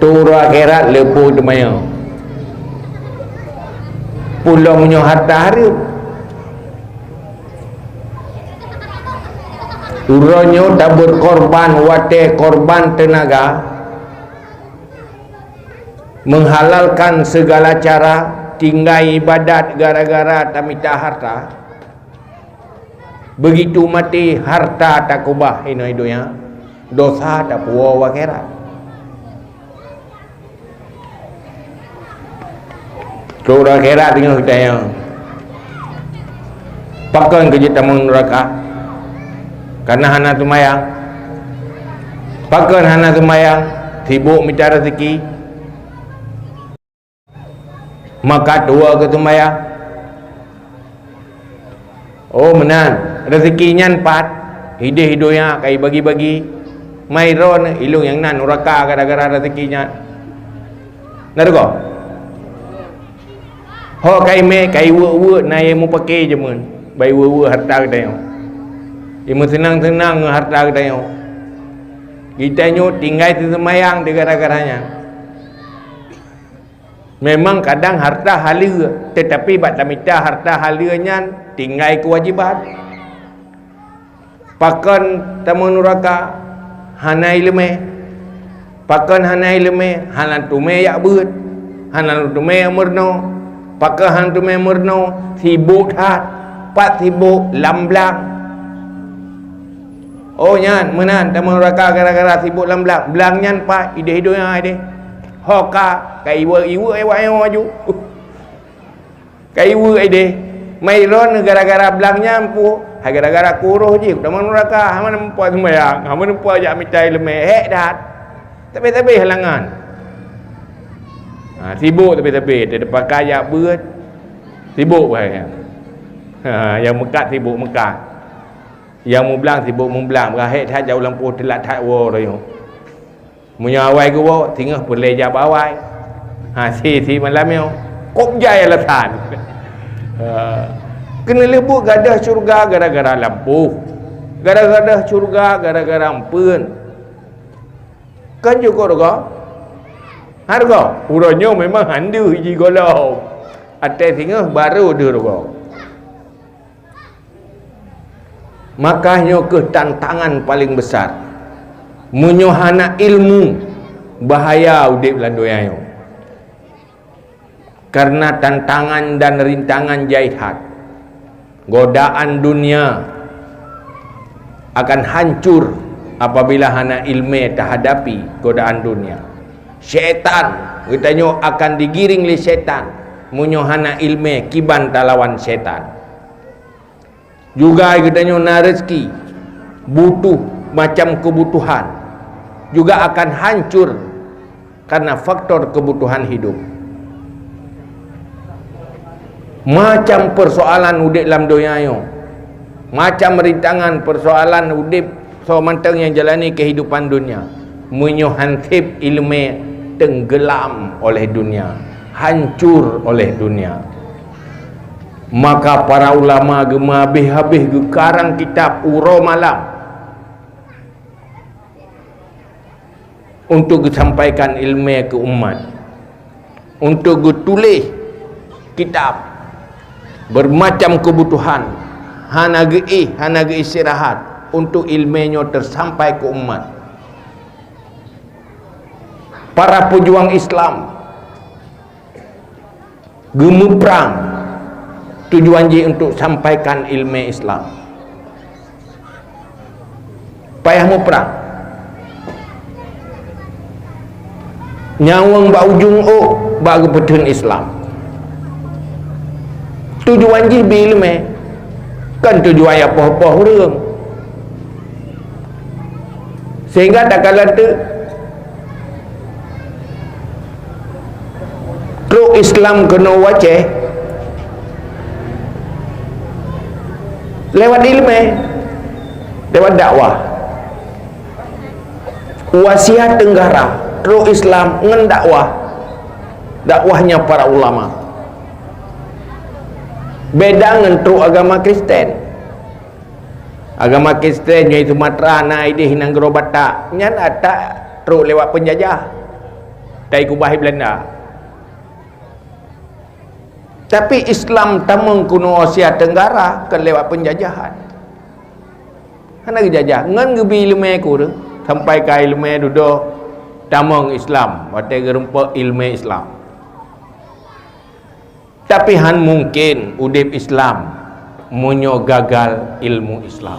Turun akhirat lepuh demaya. Pulangnya harta harap. Turunnya tak berkorban, wate korban tenaga, menghalalkan segala cara, tinggal ibadat gara-gara tak minta harta. Begitu mati harta tak kubah hidupnya, dosa tak puas akhirat. Turun akhirat tengok kita yang pakai kerja tamu neraka. Karena hana tumayang, pakai hana tumayang, sibuk minta rezeki, maka dua ke tumayang. Oh menan, rezekinya empat, hidup-hidupnya kai bagi-bagi, mairon ilung yang nan neraka gara-gara rezekinya. Narko. Ho kai me kai wu na ye mu pakai je mun, bai wu harta kita yang. Imu senang-senang harta kita yang. Kita nyo tinggal di semayang di gara-garanya. Memang kadang harta halia, tetapi bak tamita harta halianya tinggal kewajiban. Pakan tamu neraka hanai leme. Pakan hanai leme, hanan tume yak beut. Hanan tume murno. Pakan han tume murno, sibuk hat, pat sibuk lamblang. Oh nyan menan tamu neraka gara-gara sibuk lamblang. Belang nyan pa ide-ide yang ide. Hoka kai ibu ewa yang maju. Kai ibu ide. Mairon gara-gara belangnya ampu, gara-gara kuruh je tamu neraka. Haman empuan sembahyang, haman empuan jak mitai lemeh hek dah. Tapi halangan. Sibuk tapi dia pakai ayak beut. Sibuk bahaya. Yang mekat sibuk mekat. Yang mu belang sibuk mu belang, berahek tak jauh lampu telat tak wo royo. Munya awai ku wo tinggal boleh jab awai. Si malam yo. Kok jaya lesan. Kena lebut gadah syurga gara-gara lampu. Gara-gara syurga gara-gara ampun. Kan juga roga. Harga uranya memang handu hiji golau. Atas tinggal baru dia roga. Makanya ke tantangan paling besar menyohana ilmu bahaya udip landoyayo. Karena tantangan dan rintangan jahat, godaan dunia akan hancur apabila hana ilmu tak hadapi godaan dunia. Syaitan katanya akan digiring oleh syaitan menyohana ilmu kiban talawan syaitan. Juga katanya na rezeki butuh macam kebutuhan juga akan hancur karena faktor kebutuhan hidup. Macam persoalan udip dalam dunia yo, macam rintangan persoalan udip so mantang yang jalani kehidupan dunia, menyohansip ilmu tenggelam oleh dunia, hancur oleh dunia. Maka para ulama gema habis-habis gekarang kitab uro malam untuk disampaikan ilmu ke umat, untuk ditulis kitab bermacam kebutuhan, hana ge istirahat untuk ilmunya tersampai ke umat. Para pejuang Islam gemu perang tujuan je untuk sampaikan ilmu Islam. Payah mu perang. Nyawang ba ujung bagi petun Islam. Tujuan je bi ilmu. Kan tujuan apa-apa hurung. Sehingga tak kala tu teruk Islam kena waceh lewat ilmu, lewat dakwah. Wasiat tenggara teruk Islam dengan dakwahnya para ulama. Beda dengan teruk agama Kristen. Agama Kristen yang Sumatera na ide hinang gerobata nyan ada teruk lewat penjajah. tai kubah Belanda. Tapi Islam tamang kuno Asia Tenggara ke lewat penjajahan. Hana dijajah ngan gebi ilmu aku tu sampai ke ilmu duduk tamang Islam, watai gerempa ilmu Islam. Tapi han mungkin udip Islam munyo gagal ilmu Islam.